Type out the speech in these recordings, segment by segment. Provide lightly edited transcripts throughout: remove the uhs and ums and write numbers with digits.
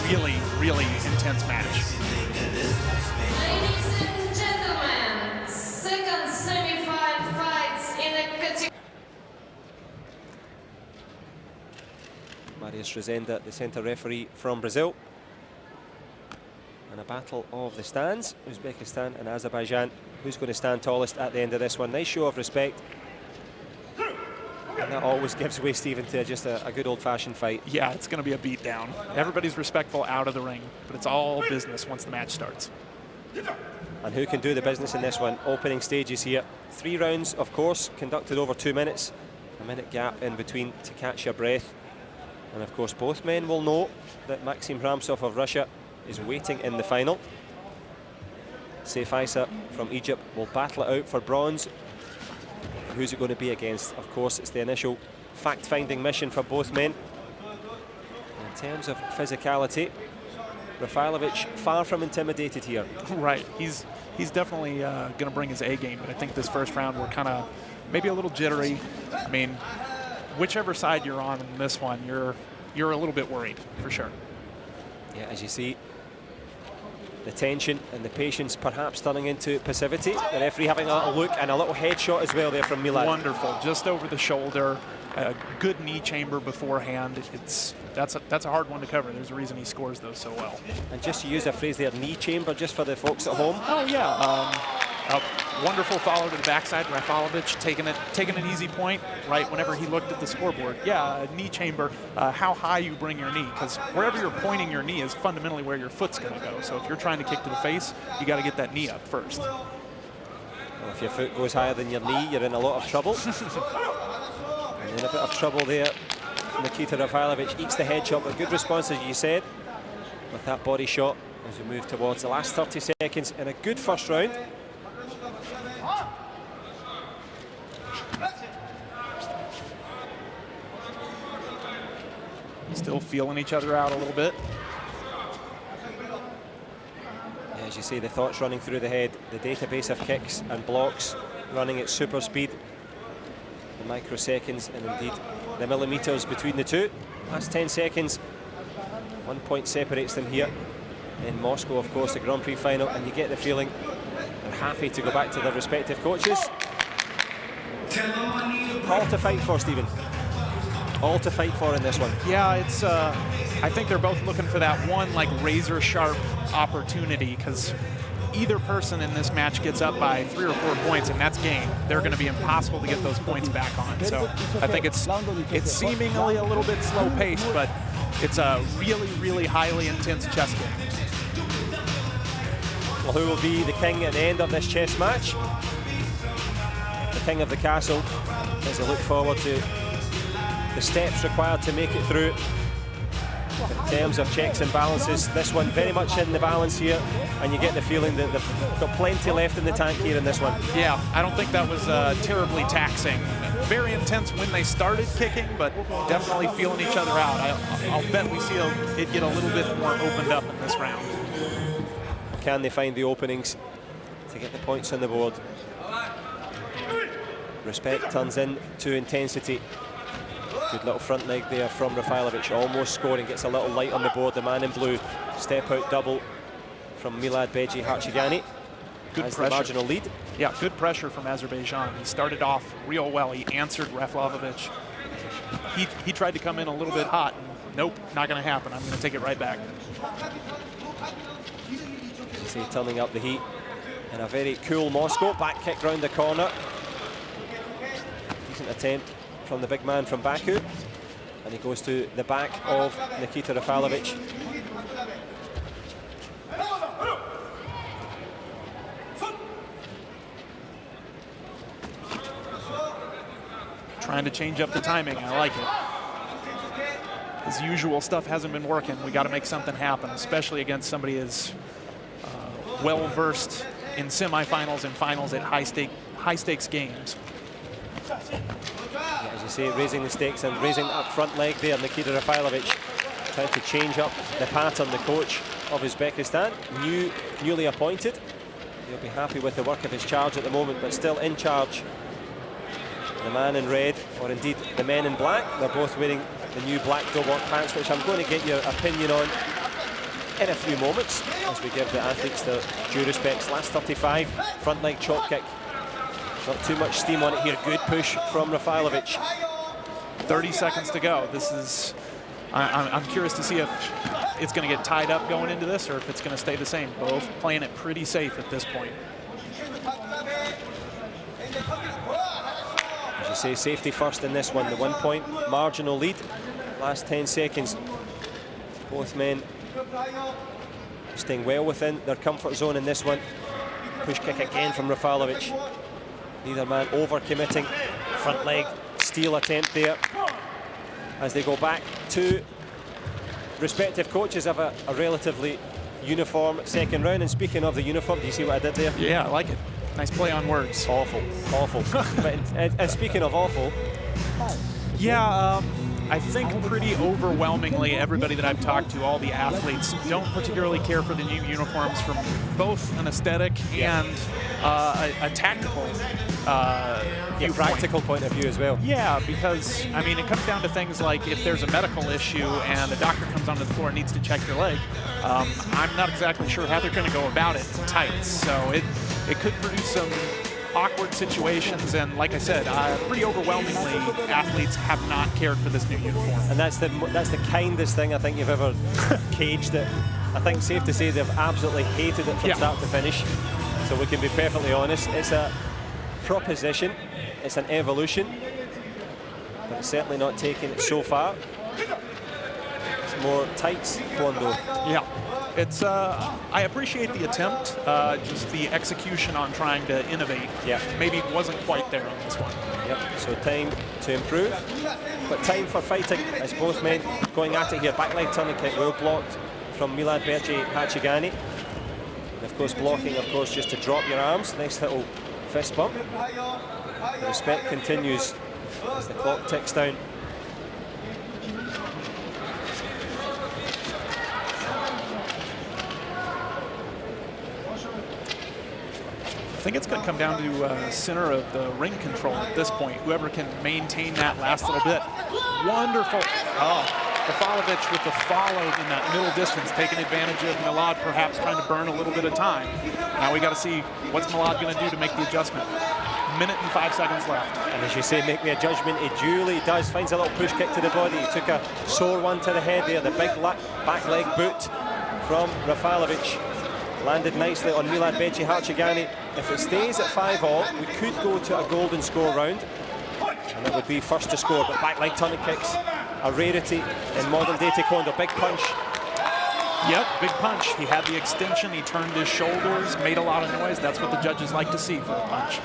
really, really intense match. Ladies and gentlemen, second semi-final fights in the category. Marius Rezenda, the center referee from Brazil. And a battle of the stands, Uzbekistan and Azerbaijan. Who's going to stand tallest at the end of this one? Nice show of respect. And that always gives way, Stephen, to just a good old-fashioned fight. Yeah, it's going to be a beatdown. Everybody's respectful out of the ring, but it's all business once the match starts. And who can do the business in this one? Opening stages here. 3 rounds, of course, conducted over 2 minutes. A minute gap in between to catch your breath. And of course, both men will know that Maxim Hramsov of Russia is waiting in the final. Saif Issa from Egypt will battle it out for bronze. Who's it going to be against? Of course, it's the initial fact-finding mission for both men. In terms of physicality, Rafalovich far from intimidated here. Right, he's definitely going to bring his A game, but I think this first round we're kind of maybe a little jittery. I mean, whichever side you're on in this one, you're a little bit worried for sure. Yeah, as you see, the tension and the patience perhaps turning into passivity. The referee having a little look and a little headshot as well there from Milad. Wonderful, just over the shoulder, a good knee chamber beforehand. That's a hard one to cover. There's a reason he scores those so well. And just to use a phrase there, knee chamber, just for the folks at home. Oh yeah, a wonderful follow to the backside. Rafalovich taking an easy point right whenever he looked at the scoreboard. Yeah, a knee chamber, how high you bring your knee, because wherever you're pointing your knee is fundamentally where your foot's going to go. So if you're trying to kick to the face, you got to get that knee up first. Well, if your foot goes higher than your knee, you're in a lot of trouble. And in a bit of trouble there, NIKITA Rafalovich eats the headshot, but good response, as you said, with that body shot as we move towards the last 30 seconds in a good first round. Still feeling each other out a little bit. Yeah, as you say, the thoughts running through the head, the database of kicks and blocks running at super speed, the microseconds and indeed the millimeters between the two. Last 10 seconds, 1 point separates them here in Moscow, of course, the Grand Prix final, and you get the feeling they're happy to go back to their respective coaches. All to fight for, Stephen. All to fight for in this one. Yeah, it's. I think they're both looking for that one like razor sharp opportunity, because either person in this match gets up by 3 or 4 points, and that's game. They're going to be impossible to get those points back on. So I think it's seemingly a little bit slow paced, but it's a really, really highly intense chess game. Well, who will be the king at the end of this chess match? The king of the castle, as I look forward to the steps required to make it through. In terms of checks and balances, this one very much in the balance here, and you get the feeling that they've got plenty left in the tank here in this one. Yeah, I don't think that was terribly taxing. Very intense when they started kicking, but definitely feeling each other out. I'll bet we see it get a little bit more opened up in this round. Can they find the openings to get the points on the board? Respect turns into intensity. Good little front leg there from Rafalovich, almost scoring, gets a little light on the board. The man in blue, step out double from Milad Beji HARCHEGANI. Good has pressure. The marginal lead. Yeah, good pressure from Azerbaijan. He started off real well. He answered Rafalovich. He tried to come in a little bit hot. And nope, not going to happen. I'm going to take it right back. You see, turning up the heat in a very cool Moscow. Back kick round the corner. Decent attempt from the big man from Baku, and he goes to the back of NIKITA Rafalovich. Trying to change up the timing. I like it. His usual stuff hasn't been working. We got to make something happen, especially against somebody as well-versed in semifinals and finals at high-stakes games. Yeah, as you say, raising the stakes and raising that front leg there, NIKITA Rafalovich trying to change up the pattern. The coach of Uzbekistan, newly appointed. He'll be happy with the work of his charge at the moment, but still in charge. The man in red, or indeed the men in black, they're both wearing the new black double pants, which I'm going to get your opinion on in a few moments as we give the athletes their due respects. Last 35, front leg chop kick. Not too much steam on it here. Good push from Rafalovic. 30 seconds to go. This is, I'm curious to see if it's going to get tied up going into this or if it's going to stay the same. Both playing it pretty safe at this point. As you say, safety first in this one. The 1 point marginal lead. Last 10 seconds. Both men staying well within their comfort zone in this one. Push kick again from Rafalovic. Neither man over-committing. Front leg steal attempt there. As they go back to respective coaches, have a relatively uniform second round. And speaking of the uniform, do you see what I did there? Yeah, I like it. Nice play on words. Awful, awful. But and speaking of awful, yeah, I think pretty overwhelmingly everybody that I've talked to, all the athletes, don't particularly care for the new uniforms from both an aesthetic and a tactical practical point of view as well. Yeah, because, I mean, it comes down to things like if there's a medical issue and a doctor comes onto the floor and needs to check your leg, I'm not exactly sure how they're going to go about it in tights. So it could produce some awkward situations, and like I said, pretty overwhelmingly, athletes have not cared for this new uniform. And that's the kindest thing I think you've ever caged it. I think safe to say they've absolutely hated it from start to finish. So we can be perfectly honest. It's a proposition, it's an evolution, but it's certainly not taking it so far. It's more tights, taekwondo. Yeah. It's, I appreciate the attempt, just the execution on trying to innovate. Yeah. Maybe wasn't quite there on this one. Yep, so time to improve, but time for fighting as both men going at it here. Back leg turning kick, well blocked from Milad HARCHEGANI. And of course blocking, of course, just to drop your arms. Nice little fist bump. The respect continues as the clock ticks down. I think it's going to come down to center of the ring control at this point. Whoever can maintain that last little bit. Wonderful. Oh, Rafalovic with the follow in that middle distance, taking advantage of Milad perhaps trying to burn a little bit of time. Now we got to see what's Milad going to do to make the adjustment. Minute and 5 seconds left. And as you say, make me a judgment. He duly does. Finds a little push kick to the body. He took a sore one to the head there. The big back leg boot from Rafalovic. Landed nicely on Milad HARCHEGANI. If it stays at 5-all, we could go to a golden score round, and that would be first to score. But back leg turning kicks, a rarity in modern day taekwondo. Big punch. Yep, big punch. He had the extension, he turned his shoulders, made a lot of noise. That's what the judges like to see for a punch.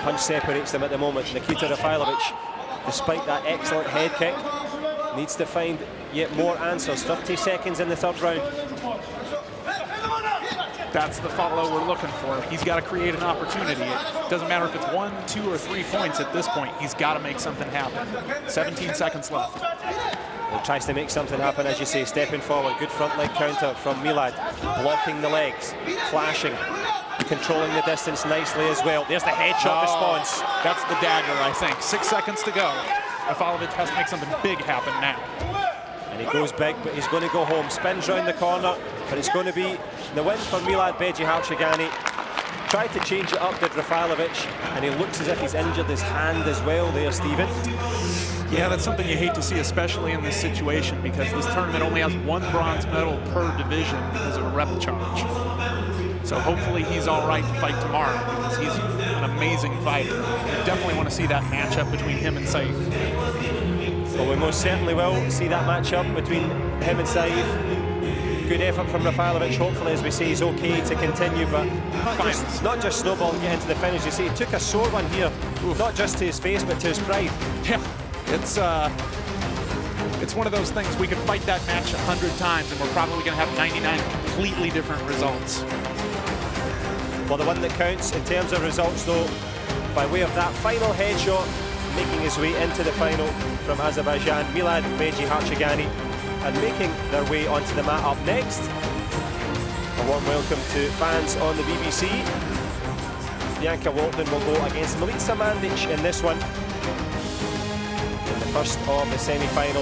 Punch separates them at the moment. NIKITA Rafalovic, despite that excellent head kick, needs to find yet more answers. 30 seconds in the third round. That's the follow we're looking for. He's got to create an opportunity. It doesn't matter if it's 1, 2, or 3 points at this point. He's got to make something happen. 17 seconds left. He tries to make something happen, as you say, stepping forward. Good front leg counter from Milad. Blocking the legs, clashing, controlling the distance nicely as well. There's the headshot response. That's the dagger, I think. 6 seconds to go. Rafalovic has to make something big happen now. And he goes big, but he's going to go home. Spins round the corner, but it's going to be the win for Milad HARCHEGANI. Tried to change it up, did Rafalovic, and he looks as if he's injured his hand as well there, Stephen. Yeah, that's something you hate to see, especially in this situation, because this tournament only has 1 bronze medal per division because of a rep charge. So hopefully he's all right to fight tomorrow, because he's an amazing fighter. We definitely want to see that matchup between him and Saif. Well, we most certainly will see that matchup between him and Saif. Good effort from Rafalovic. Hopefully, as we say, he's okay to continue, but not just snowball and get into the finish. You see, he took a sore one here, not just to his face, but to his pride. Yeah, it's one of those things. We could fight that match 100 times, and we're probably going to have 99 completely different results. Well, the one that counts in terms of results, though, by way of that final headshot, making his way into the final from Azerbaijan, Milad HARCHEGANI, and making their way onto the mat up next. A warm welcome to fans on the BBC. Bianca Walton will go against Milica Mandic in this one, in the first of the semi-final.